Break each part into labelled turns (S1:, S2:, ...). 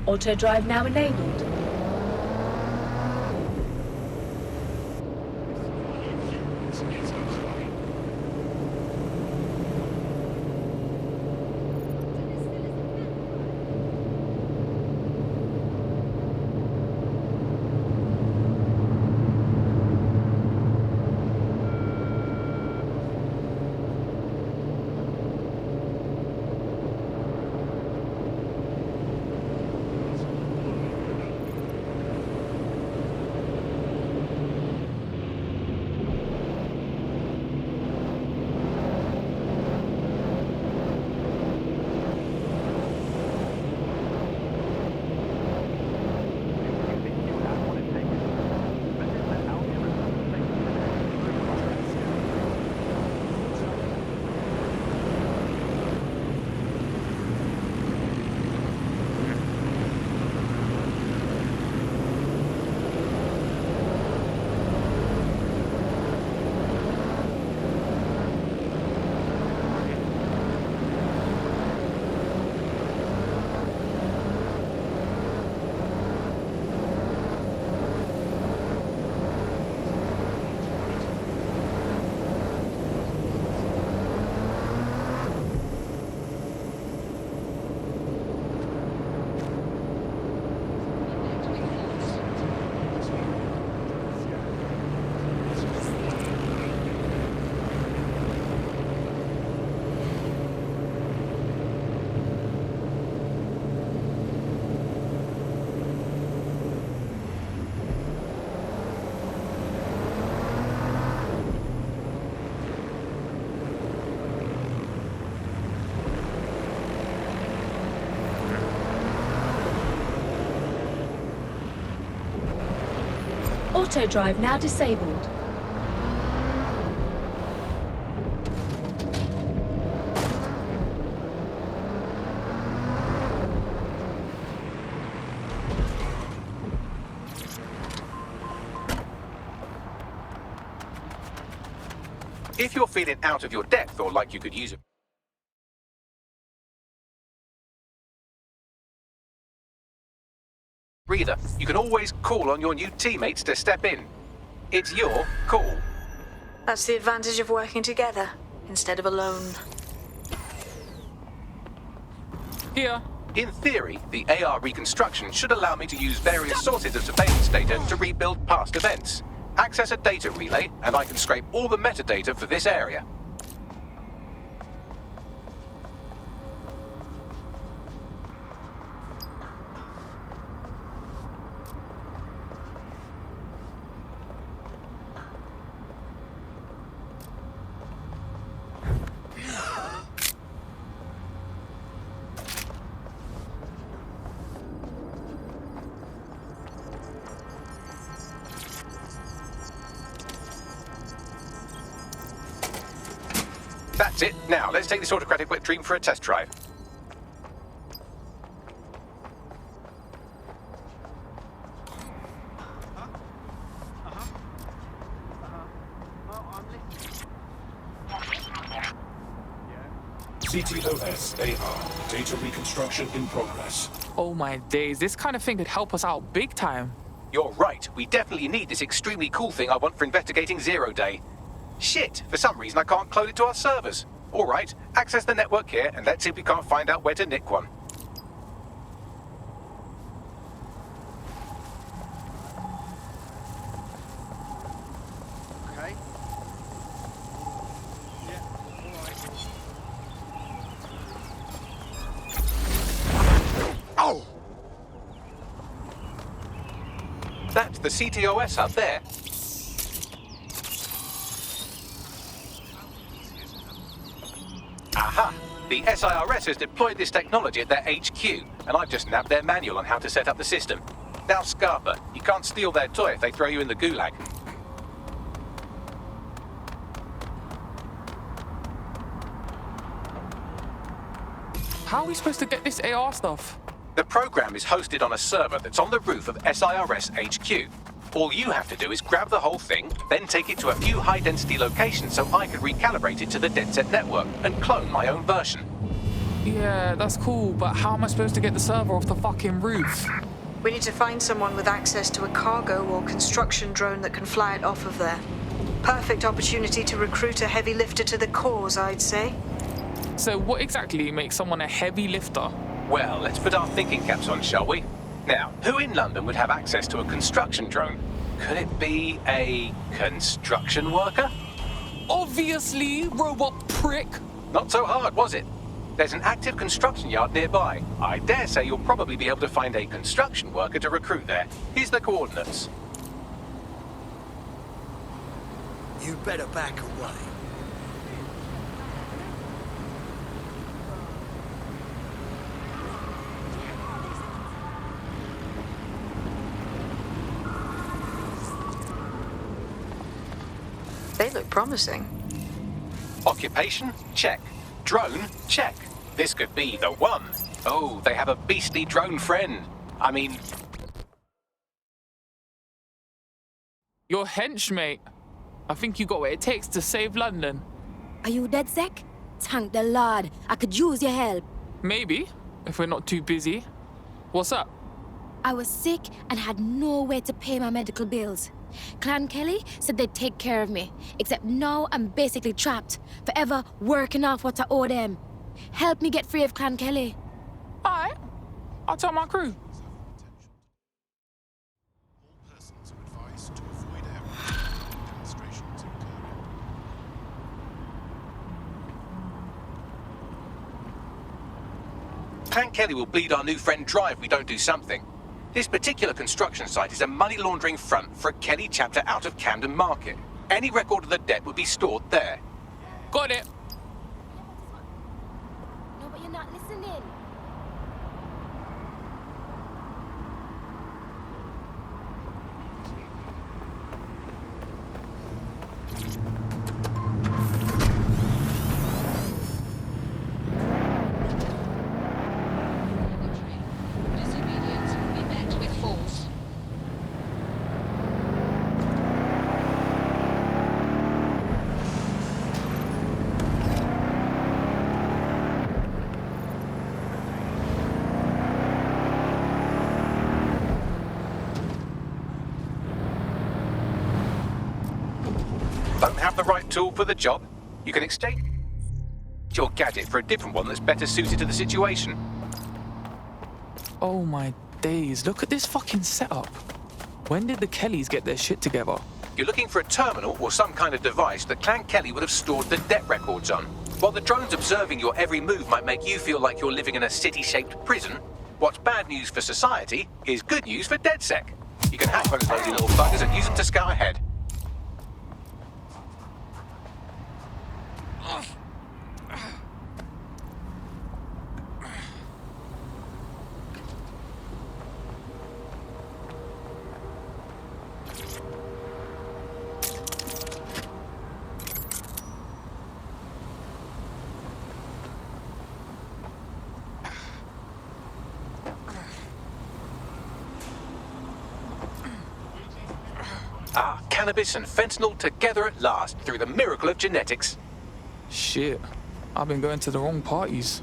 S1: Auto drive now enabled. Auto drive now disabled.
S2: If you're feeling out of your depth or like you could use a breather, you can always call on your new teammates to step in. It's your call.
S3: That's the advantage of working together instead of alone.
S4: Here.
S2: In theory, the AR reconstruction should allow me to use various sources of surveillance data to rebuild past events. Access a data relay, and I can scrape all the metadata for this area. That's it. Now, let's take this autocratic wet dream for a test drive.
S5: CTOS AR. Data reconstruction in progress.
S4: Oh my days, this kind of thing could help us out big time.
S2: You're right. We definitely need this extremely cool thing I want for investigating Zero Day. Shit, for some reason I can't clone it to our servers. All right, access the network here and let's see if we can't find out where to nick one.
S6: Okay. Yeah, all right. Oh!
S2: That's the CTOS up there. Aha! The SIRS has deployed this technology at their HQ, and I've just nabbed their manual on how to set up the system. Now, Scarpa, you can't steal their toy if they throw you in the gulag.
S4: How are we supposed to get this AR stuff?
S2: The program is hosted on a server that's on the roof of SIRS HQ. All you have to do is grab the whole thing, then take it to a few high-density locations so I can recalibrate it to the DedSet network and clone my own version.
S4: Yeah, that's cool, but how am I supposed to get the server off the fucking roof?
S3: We need to find someone with access to a cargo or construction drone that can fly it off of there. Perfect opportunity to recruit a heavy lifter to the cause, I'd say.
S4: So what exactly makes someone a heavy lifter?
S2: Well, let's put our thinking caps on, shall we? Now, who in London would have access to a construction drone? Could it be a construction worker?
S4: Obviously, robot prick.
S2: Not so hard, was it? There's an active construction yard nearby. I dare say you'll probably be able to find a construction worker to recruit there. Here's the coordinates.
S6: You better back away.
S3: They look promising.
S2: Occupation? Check. Drone? Check. This could be the one. Oh, they have a beastly drone friend. I mean...
S4: You're henchmate. I think you got what it takes to save London.
S7: Are you dead, Zek? Thank the Lord. I could use your help.
S4: Maybe, if we're not too busy. What's up?
S7: I was sick and had no way to pay my medical bills. Clan Kelly said they'd take care of me, except now I'm basically trapped, forever working off what I owe them. Help me get free of Clan Kelly.
S4: Alright, I'll tell my crew.
S5: All persons are advised to avoid areas where demonstrations occur.
S2: Clan Kelly will bleed our new friend dry if we don't do something. This particular construction site is a money laundering front for a Kelly chapter out of Camden Market. Any record of the debt would be stored there.
S4: Got it.
S7: No, but you're not listening.
S8: Disobedience will be met with force.
S2: Don't have the right tool for the job? You can exchange your gadget for a different one that's better suited to the situation.
S4: Oh my days, look at this fucking setup. When did the Kellys get their shit together?
S2: You're looking for a terminal or some kind of device that Clan Kelly would have stored the debt records on. While the drones observing your every move might make you feel like you're living in a city-shaped prison, what's bad news for society is good news for DedSec. You can hack those lazy little buggers and use them to scout ahead. Ah, cannabis and fentanyl together at last through the miracle of genetics.
S4: Shit, I've been going to the wrong parties.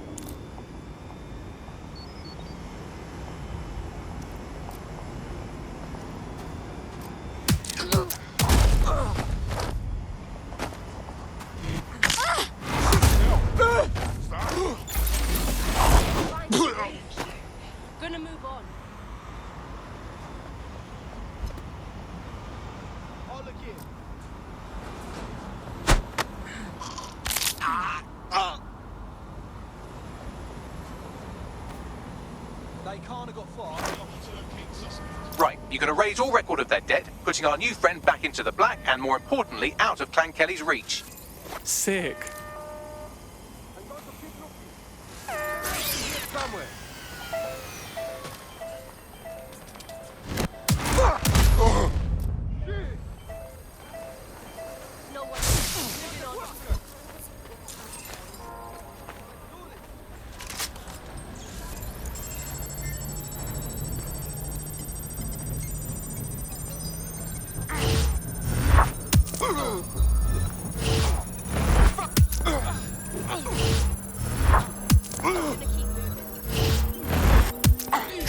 S8: Gonna move on.
S6: They can't have got far.
S2: Right, you can erase all record of their debt, putting our new friend back into the black and, more importantly, out of Clan Kelly's reach.
S4: Sick.
S6: Somewhere.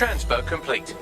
S2: Transfer complete.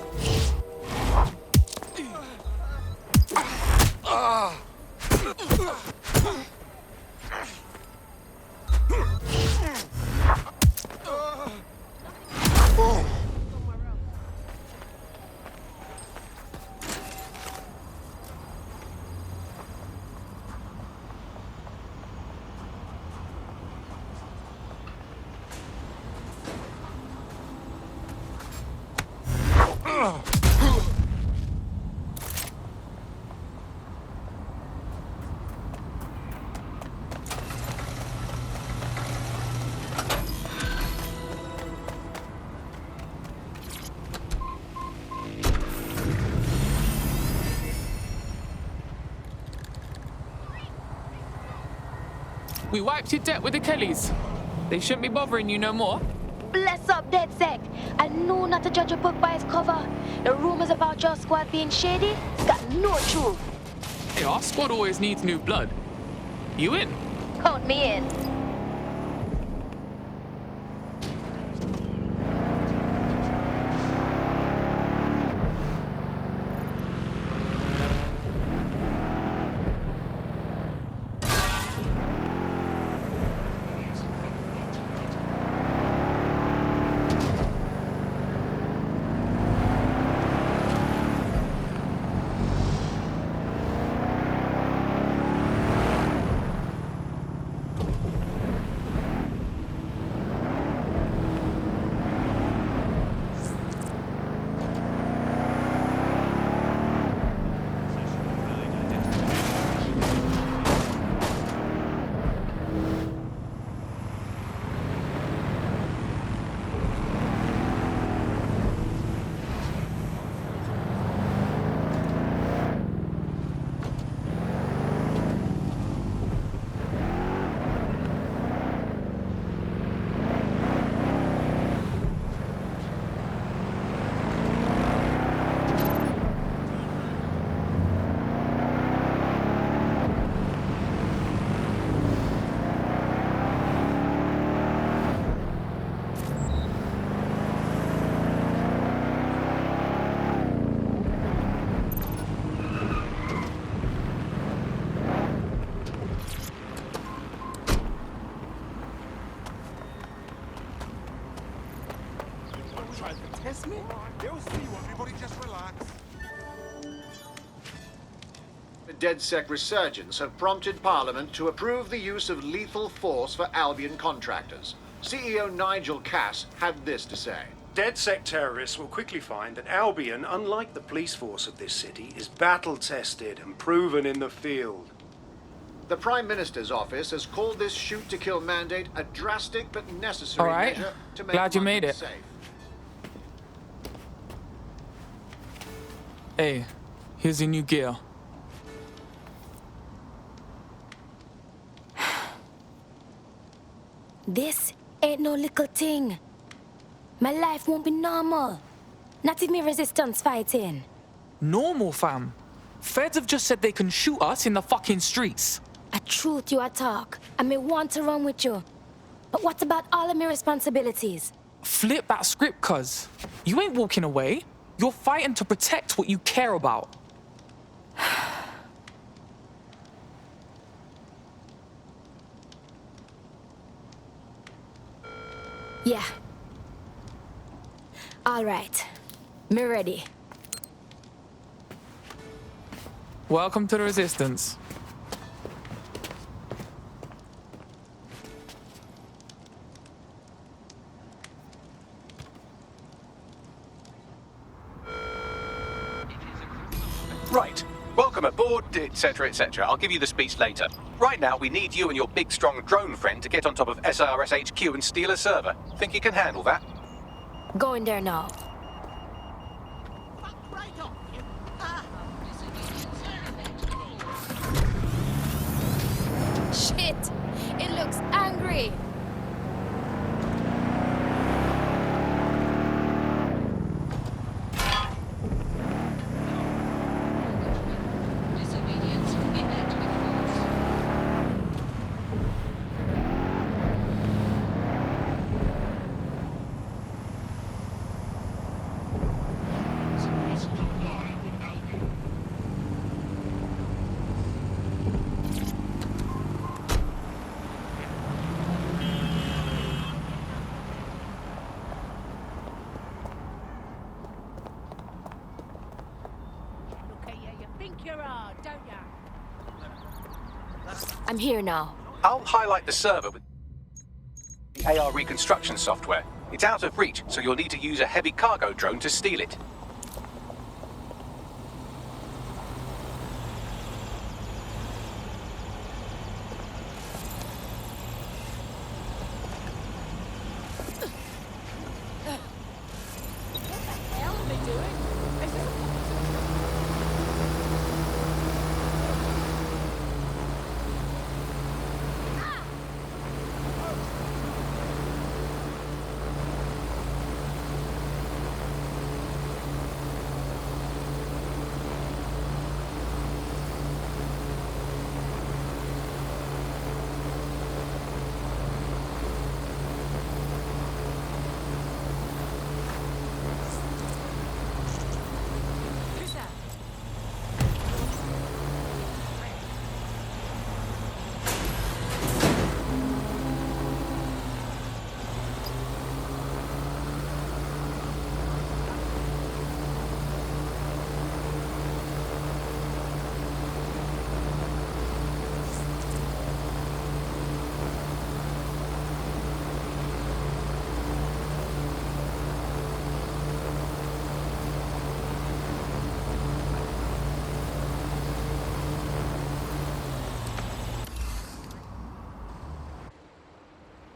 S4: We wiped your debt with the Kellys. They shouldn't be bothering you no more.
S7: Bless up, DedSec. I know not to judge a book by its cover. The rumors about your squad being shady, it's got no truth.
S4: Hey, our squad always needs new blood. You in?
S7: Count me in.
S5: Test me? They'll see you. Everybody just relax.
S9: The DedSec resurgence have prompted Parliament to approve the use of lethal force for Albion contractors. CEO Nigel Cass had this to say.
S10: DedSec terrorists will quickly find that Albion, unlike the police force of this city, is battle-tested and proven in the field.
S9: The Prime Minister's office has called this shoot-to-kill mandate a drastic but necessary
S4: All right.
S9: measure to make
S4: Glad you
S9: London
S4: made it.
S9: safe.
S4: Hey, here's your new gear.
S7: This ain't no little thing. My life won't be normal. Not even resistance fighting.
S4: Normal, fam. Feds have just said they can shoot us in the fucking streets.
S7: A truth you a talk. I may want to run with you. But what about all of my responsibilities?
S4: Flip that script, cuz. You ain't walking away. You're fighting to protect what you care about.
S7: Yeah. All right. Me ready.
S4: Welcome to the Resistance.
S2: Right. Welcome aboard, etc., etc. I'll give you the speech later. Right now, we need you and your big, strong drone friend to get on top of SRS HQ and steal a server. Think you can handle that?
S7: Going there now. Shit! It looks angry!
S8: Disobedience will be met with force.
S7: I'm here now.
S2: I'll highlight the server with the AR reconstruction software. It's out of reach, so you'll need to use a heavy cargo drone to steal it.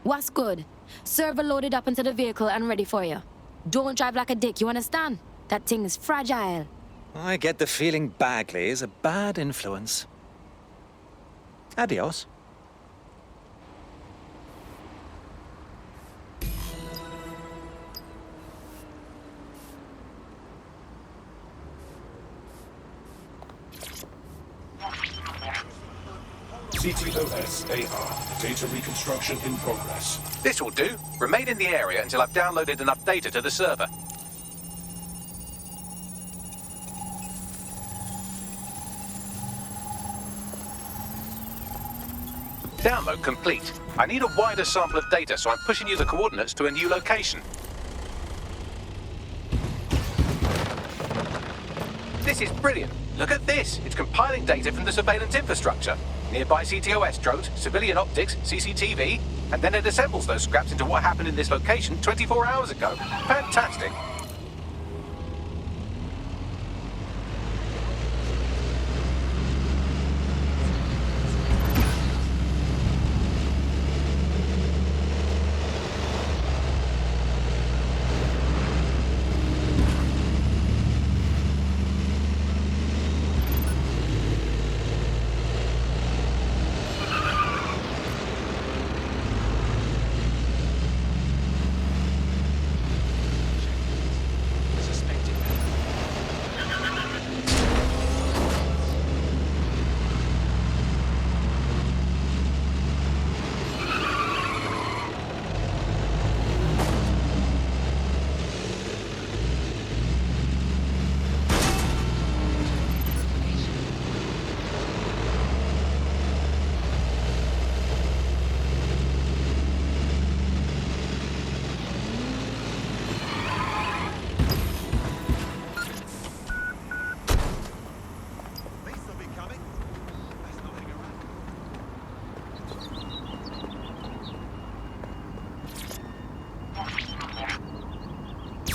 S7: What's good? Server loaded up into the vehicle and ready for you. Don't drive like a dick, you understand? That thing is fragile.
S11: I get the feeling Bagley is a bad influence. Adios.
S5: CTOS-AR. Data reconstruction in progress.
S2: This will do. Remain in the area until I've downloaded enough data to the server. Download complete. I need a wider sample of data, so I'm pushing you the coordinates to a new location. This is brilliant. Look at this. It's compiling data from the surveillance infrastructure. Nearby CTOS drones, civilian optics, CCTV, and then it assembles those scraps into what happened in this location 24 hours ago. Fantastic.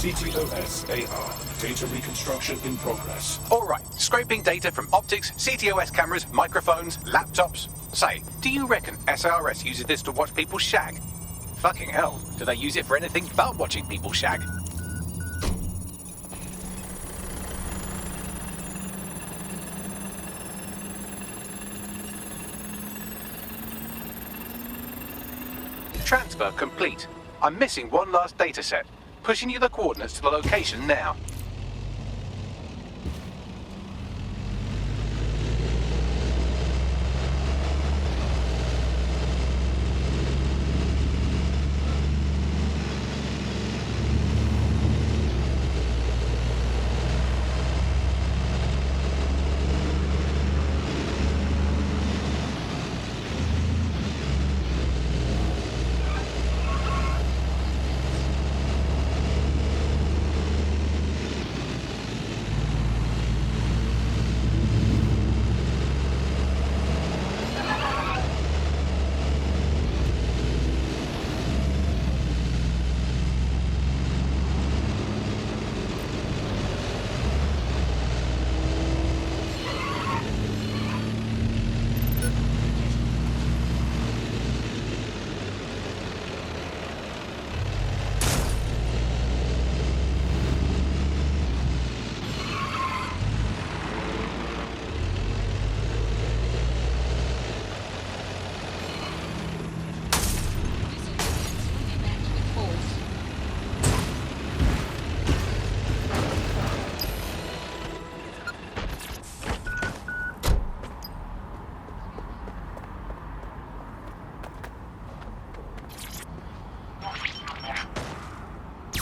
S5: CTOS-AR. Data reconstruction in progress.
S2: All right, scraping data from optics, CTOS cameras, microphones, laptops. Say, do you reckon SRS uses this to watch people shag? Fucking hell, do they use it for anything but watching people shag? Transfer complete. I'm missing one last data set. Pushing you the coordinates to the location now.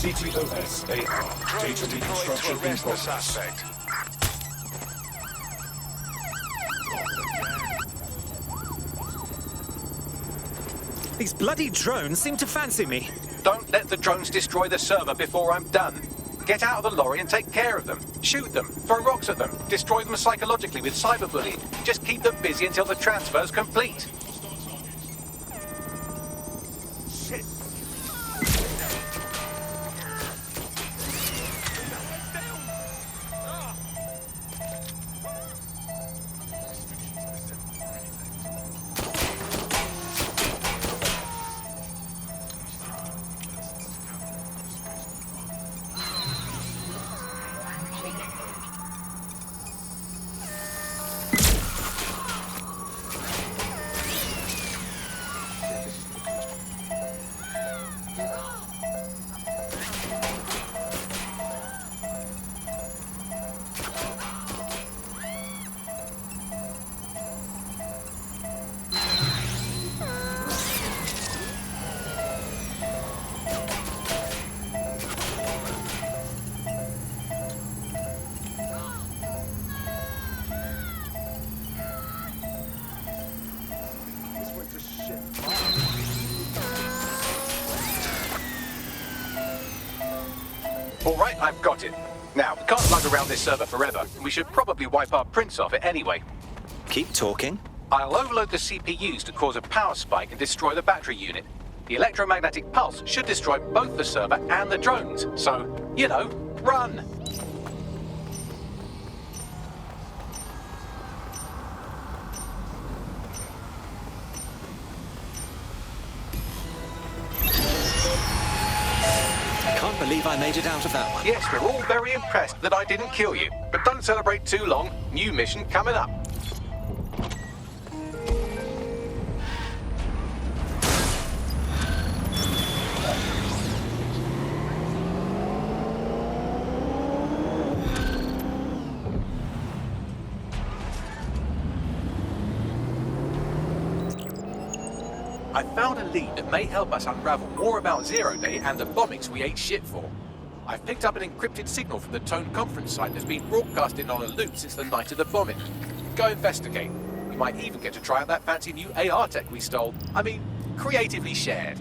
S5: CTOS-AR. Data reconstruction in progress.
S11: These bloody drones seem to fancy me.
S2: Don't let the drones destroy the server before I'm done. Get out of the lorry and take care of them. Shoot them, throw rocks at them, destroy them psychologically with cyberbullying. Just keep them busy until the transfer's complete.
S6: Shit.
S2: All right, I've got it. Now, we can't lug around this server forever. We should probably wipe our prints off it anyway.
S11: Keep talking.
S2: I'll overload the CPUs to cause a power spike and destroy the battery unit. The electromagnetic pulse should destroy both the server and the drones. So, you know, run!
S11: Can't believe I made it out of that one.
S2: Yes, we're all very impressed that I didn't kill you. But don't celebrate too long. New mission coming up. I found a lead that may help us unravel more about Zero Day and the bombings we ate shit for. I've picked up an encrypted signal from the Tone conference site that's been broadcasting on a loop since the night of the bombing. Go investigate. You might even get to try out that fancy new AR tech we stole. I mean, creatively shared.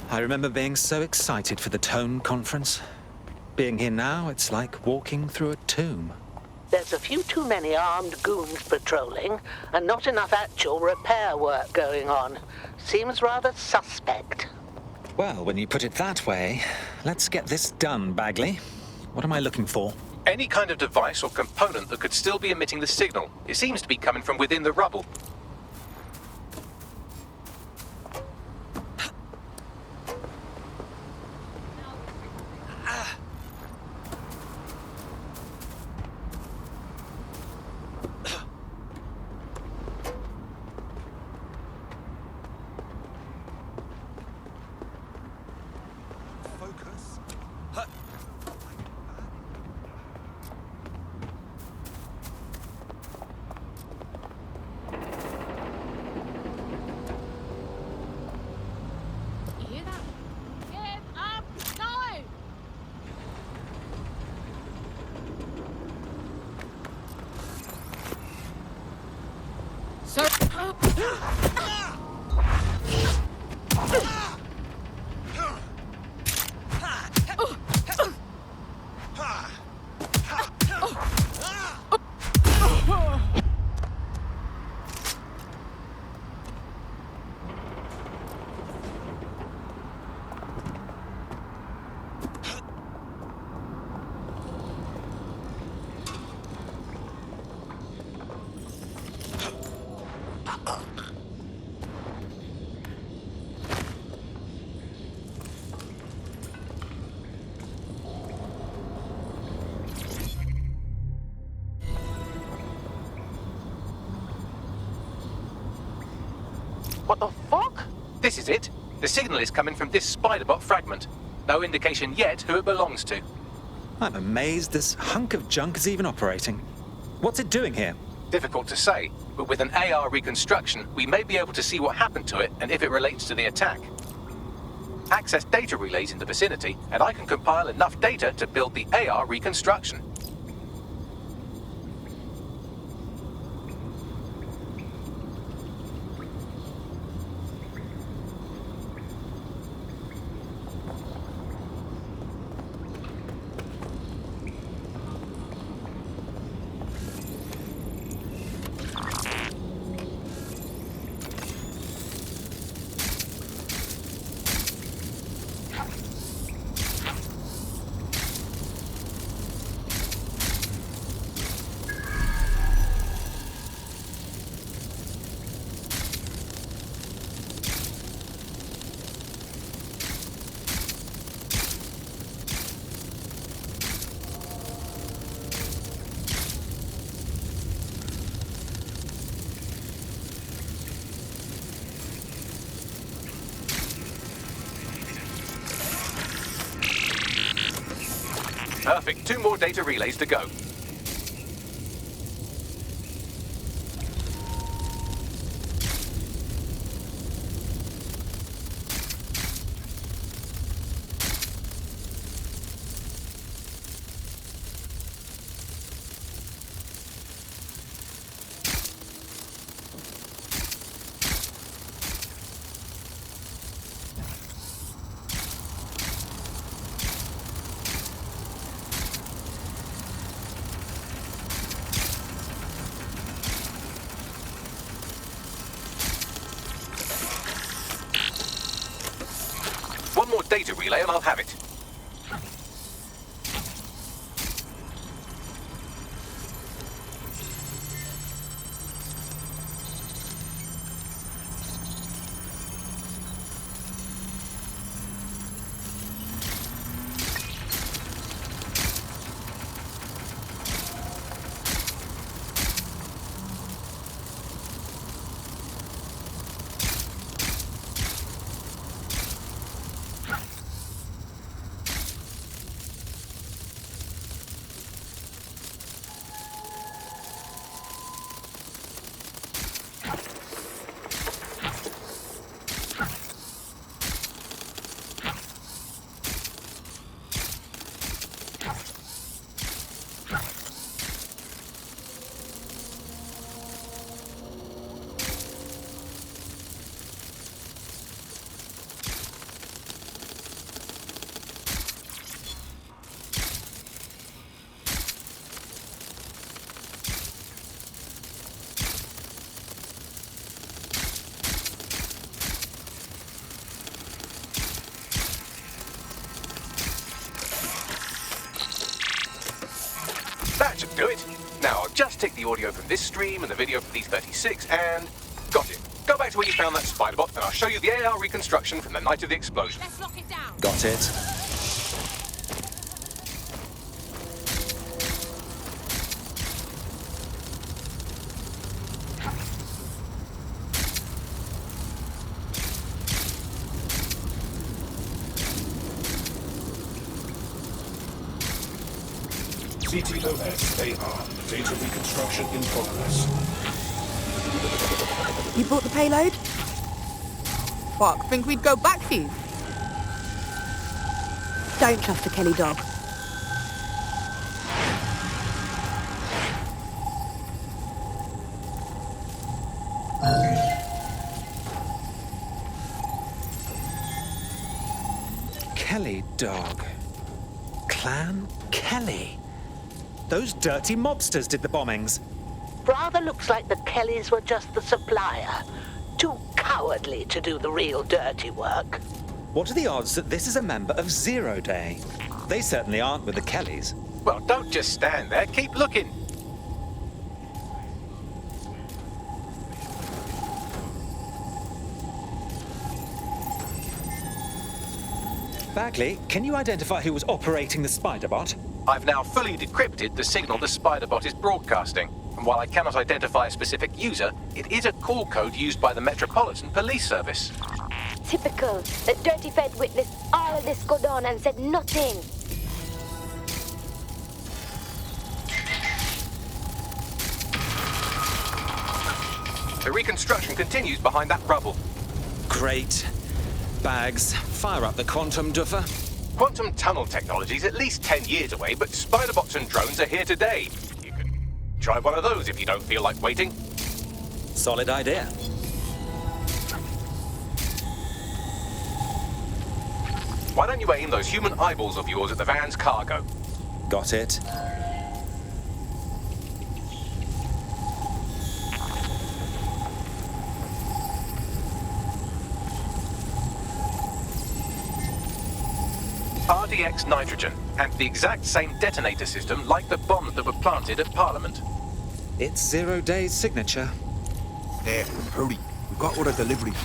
S11: I remember being so excited for the Tone conference. Being here now, it's like walking through a tomb.
S12: There's a few too many armed goons patrolling, and not enough actual repair work going on. Seems rather suspect.
S11: Well, when you put it that way, let's get this done, Bagley. What am I looking for?
S2: Any kind of device or component that could still be emitting the signal. It seems to be coming from within the rubble.
S4: What the fuck?
S2: This is it. The signal is coming from this Spiderbot fragment. No indication yet who it belongs to.
S11: I'm amazed this hunk of junk is even operating. What's it doing here?
S2: Difficult to say, but with an AR reconstruction, we may be able to see what happened to it and if it relates to the attack. Access data relays in the vicinity, and I can compile enough data to build the AR reconstruction. Perfect. 2 more data relays to go. One more data relay and I'll have it. That should do it. Now I'll just take the audio from this stream and the video from D36 and... got it. Go back to where you found that Spiderbot and I'll show you the AR reconstruction from the night of the explosion.
S7: Let's lock it down.
S11: Got it.
S5: CTOS AR. Data reconstruction in progress.
S13: You brought the payload? Fuck, think we'd go back for you? Don't trust the Kelly dog.
S11: Kelly dog. Clan Kelly. Those dirty mobsters did the bombings.
S12: Rather looks like the Kellys were just the supplier. Too cowardly to do the real dirty work.
S11: What are the odds that this is a member of Zero Day? They certainly aren't with the Kellys.
S2: Well, don't just stand there. Keep looking.
S11: Bagley, can you identify who was operating the Spiderbot?
S2: I've now fully decrypted the signal the Spiderbot is broadcasting. And while I cannot identify a specific user, it is a call code used by the Metropolitan Police Service.
S7: Typical. The dirty Fed witnessed all of this go down and said nothing.
S2: The reconstruction continues behind that rubble.
S11: Great. Bags, fire up the quantum duffer.
S2: Quantum tunnel technology is at least 10 years away, but spider-bots and drones are here today. You can try one of those if you don't feel like waiting.
S11: Solid idea.
S2: Why don't you aim those human eyeballs of yours at the van's cargo?
S11: Got it.
S2: RDX nitrogen, and the exact same detonator system like the bombs that were planted at Parliament.
S11: It's 0 Day's signature.
S6: There, hurry. We've got all the deliveries.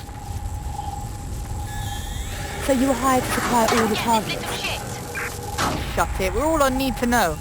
S13: So you were hired to supply all the targets? Shut it. We're all on need to know.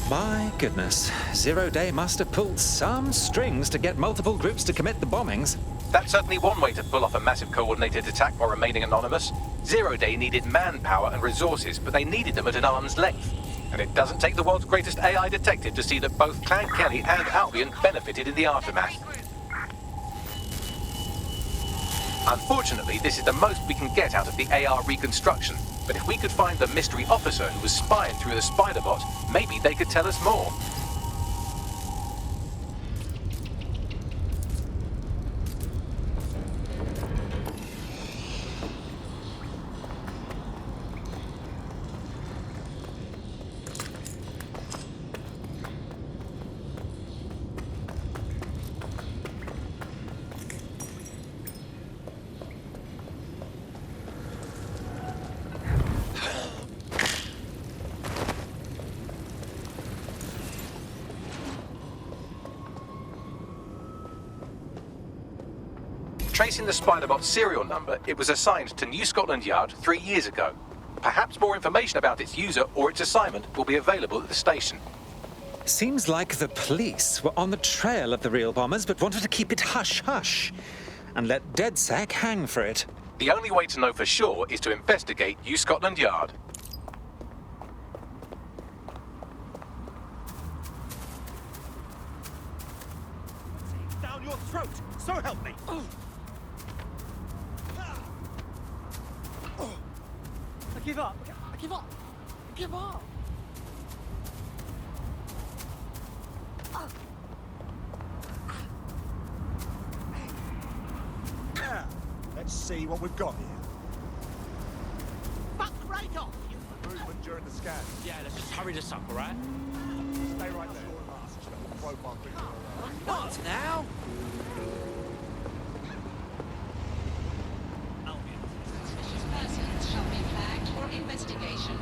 S11: My goodness. 0 Day must have pulled some strings to get multiple groups to commit the bombings.
S2: That's certainly one way to pull off a massive coordinated attack while remaining anonymous. 0 Day needed manpower and resources, but they needed them at an arm's length. And it doesn't take the world's greatest AI detective to see that both Clan Kelly and Albion benefited in the aftermath. Unfortunately, this is the most we can get out of the AR reconstruction. But if we could find the mystery officer who was spying through the spider-bot, maybe they could tell us more. Tracing the Spider-Bot's serial number, it was assigned to New Scotland Yard 3 years ago. Perhaps more information about its user or its assignment will be available at the station.
S11: Seems like the police were on the trail of the real bombers, but wanted to keep it hush-hush and let DedSec hang for it.
S2: The only way to know for sure is to investigate New Scotland Yard.
S6: Down your throat! So help me! I give up! I give up! I give up! Now, let's see what we've got here.
S14: Fuck right off!
S6: Movement during the scan.
S14: Yeah, let's just hurry this up, alright?
S6: Stay right there. Profile picture.
S14: What now?
S8: Suspicious persons shall be flagged for investigation.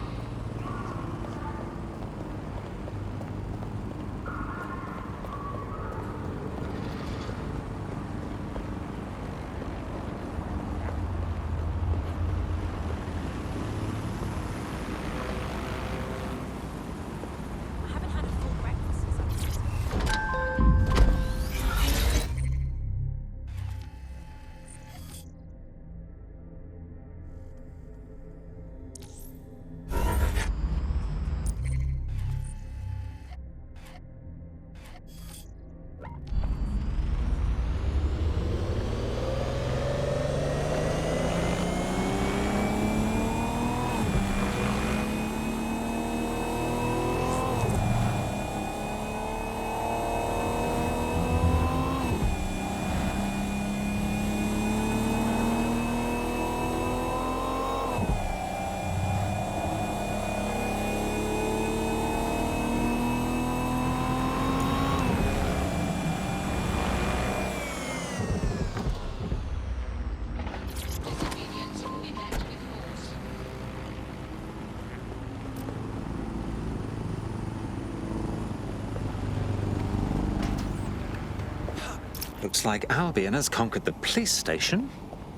S11: Looks like Albion has conquered the police station.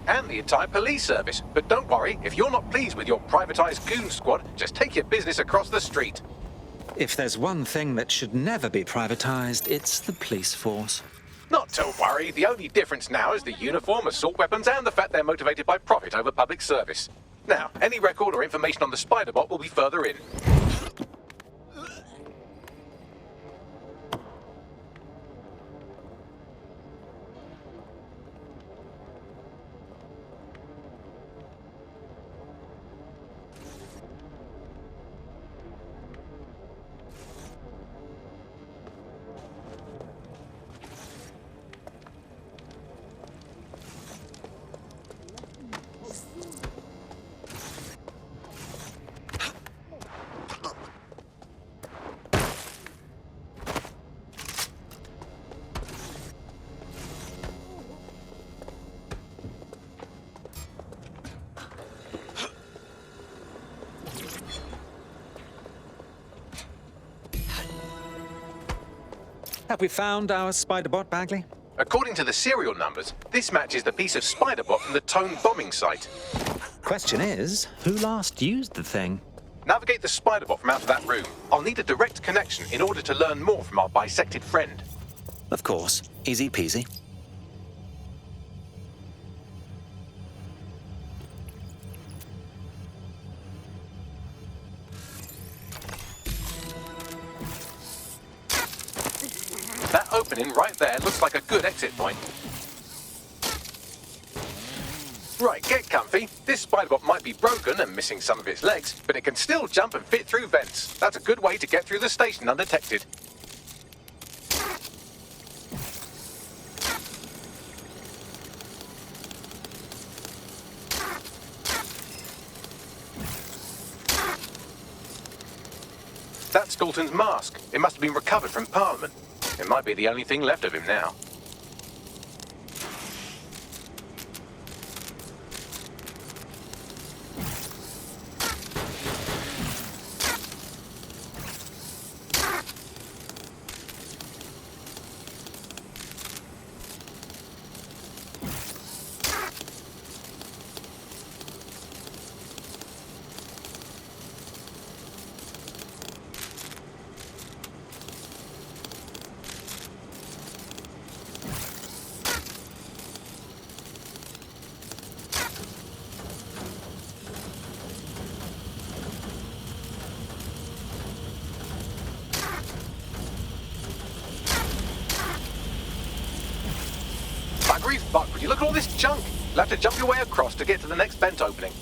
S2: And the entire police service. But don't worry, if you're not pleased with your privatized goon squad, just take your business across the street.
S11: If there's one thing that should never be privatized, it's the police force.
S2: Not to worry, the only difference now is the uniform, assault weapons, and the fact they're motivated by profit over public service. Now, any record or information on the Spider-Bot will be further in.
S11: Have we found our Spider-Bot, Bagley?
S2: According to the serial numbers, this matches the piece of Spider-Bot from the Tone bombing site.
S11: Question is, who last used the thing?
S2: Navigate the Spider-Bot from out of that room. I'll need a direct connection in order to learn more from our bisected friend.
S11: Of course. Easy peasy.
S2: That opening right there looks like a good exit point. Right, get comfy. This Spider-Bot might be broken and missing some of its legs, but it can still jump and fit through vents. That's a good way to get through the station undetected. That's Dalton's mask. It must have been recovered from Parliament. It might be the only thing left of him now. Buck, would you look at all this junk? You'll have to jump your way across to get to the next vent opening.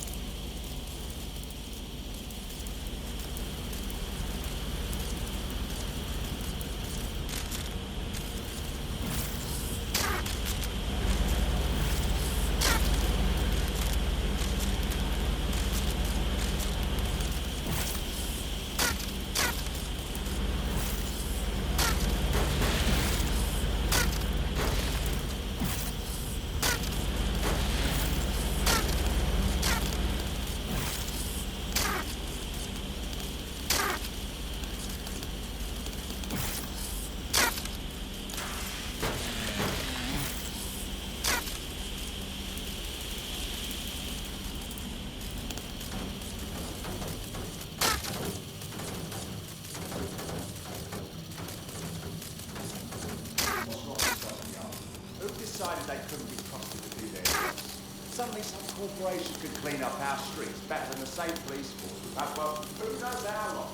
S15: Decided they couldn't be trusted to do their jobs. Suddenly some corporation could clean up our streets better than the same police force would have, well, who knows how long?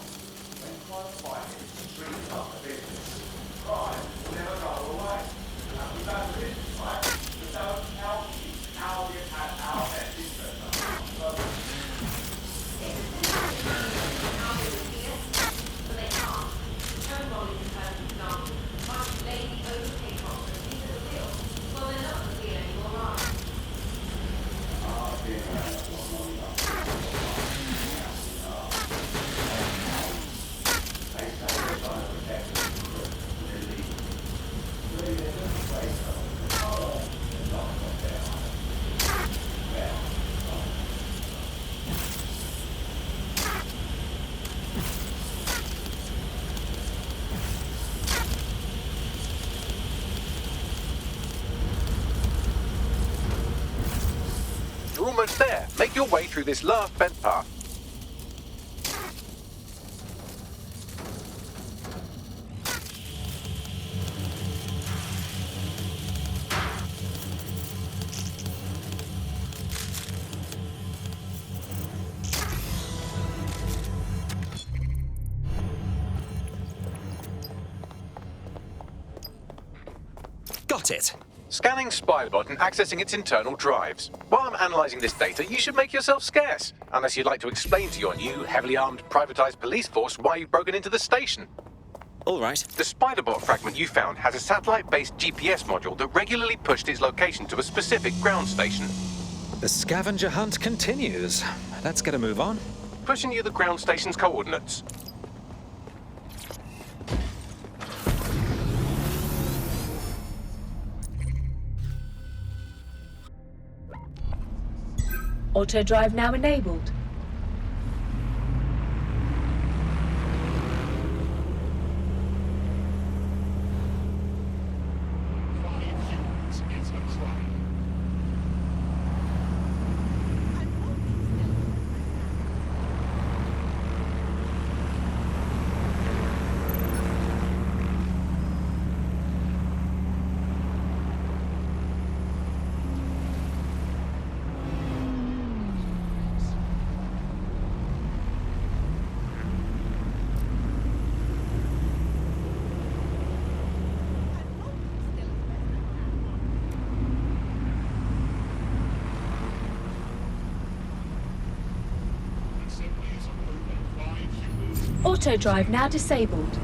S15: They try to fight it to treat up the business. Crime will never go away. We've had the business, right? But don't help you. Albion had our best interest.
S2: almost there. Make your way through this last bent path.
S11: Got it.
S2: Scanning Spiderbot and accessing its internal drives. While I'm analysing this data, you should make yourself scarce. Unless you'd like to explain to your new, heavily armed, privatised police force why you've broken into the station.
S11: All right.
S2: The Spiderbot fragment you found has a satellite-based GPS module that regularly pushed its location to a specific ground station.
S11: The scavenger hunt continues. Let's get a move on.
S2: Pushing you the ground station's coordinates.
S1: Auto drive now enabled. Auto drive now disabled.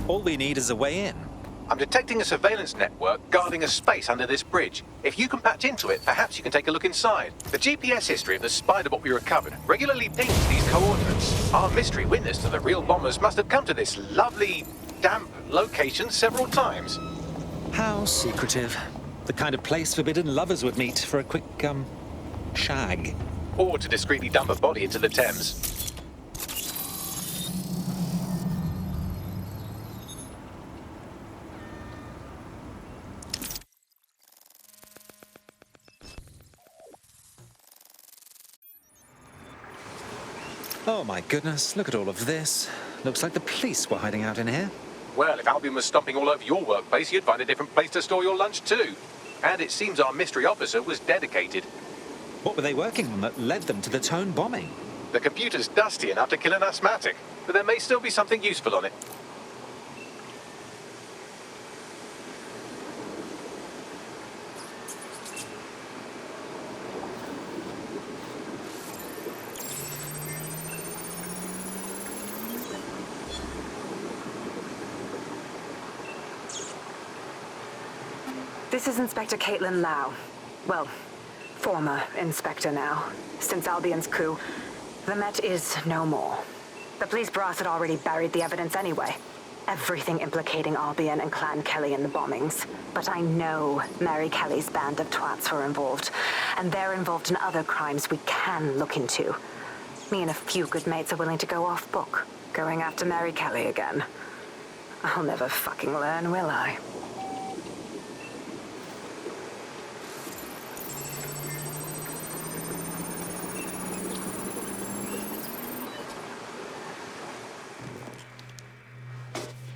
S11: All we need is a way in.
S2: I'm detecting a surveillance network guarding a space under this bridge. If you can patch into it, perhaps you can take a look inside. The GPS history of the Spiderbot we recovered regularly pings these coordinates. Our mystery witness to the real bombers must have come to this lovely, damp location several times.
S11: How secretive. The kind of place forbidden lovers would meet for a quick, shag.
S2: Or to discreetly dump a body into the Thames.
S11: Oh my goodness, look at all of this. Looks like the police were hiding out in here.
S2: Well, if Albion was stomping all over your workplace, you'd find a different place to store your lunch too. And it seems our mystery officer was dedicated.
S11: What were they working on that led them to the Tone bombing?
S2: The computer's dusty enough to kill an asthmatic, but there may still be something useful on it.
S16: This is Inspector Caitlin Lau. Well, former Inspector now. Since Albion's coup, the Met is no more. The police brass had already buried the evidence anyway. Everything implicating Albion and Clan Kelly in the bombings. But I know Mary Kelly's band of twats were involved, and they're involved in other crimes we can look into. Me and a few good mates are willing to go off book, going after Mary Kelly again. I'll never fucking learn, will I?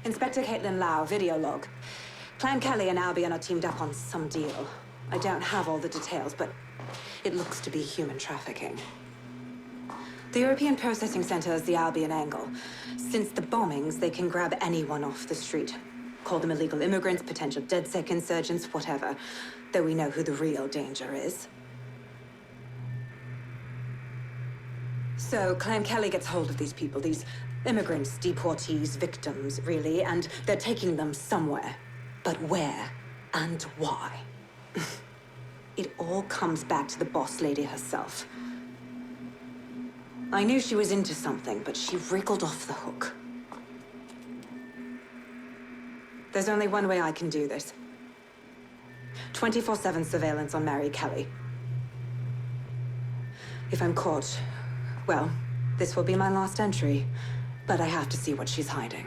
S16: Inspector Caitlin Lau, video log. Clan Kelly and Albion are teamed up on some deal. I don't have all the details, but It looks to be human trafficking. The European Processing Center is the Albion angle. Since the bombings, they can grab anyone off the street. Call them illegal immigrants, potential DedSec insurgents, whatever. Though we know who the real danger is. So, Clan Kelly gets hold of these people, these immigrants, deportees, victims, really, and they're taking them somewhere. But where and why? It all comes back to the boss lady herself. I knew she was into something, but she wriggled off the hook. There's only one way I can do this. 24/7 surveillance on Mary Kelly. If I'm caught, well, this will be my last entry. But I have to see what she's hiding.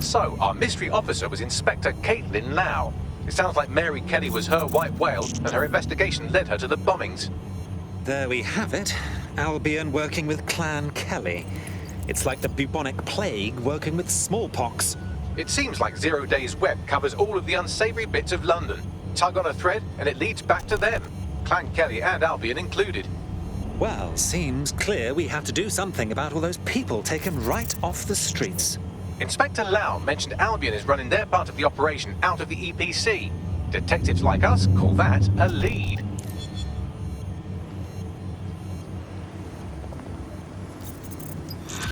S2: So, our mystery officer was Inspector Caitlin Lau. It sounds like Mary Kelly was her white whale, and her investigation led her to the bombings.
S11: There we have it. Albion working with Clan Kelly. It's like the bubonic plague working with smallpox.
S2: It seems like Zero Days Web covers all of the unsavory bits of London. Tug on a thread, and it leads back to them. Clan Kelly and Albion included.
S11: Well, seems clear we have to do something about all those people taken right off the streets.
S2: Inspector Lau mentioned Albion is running their part of the operation out of the EPC. Detectives like us call that a lead.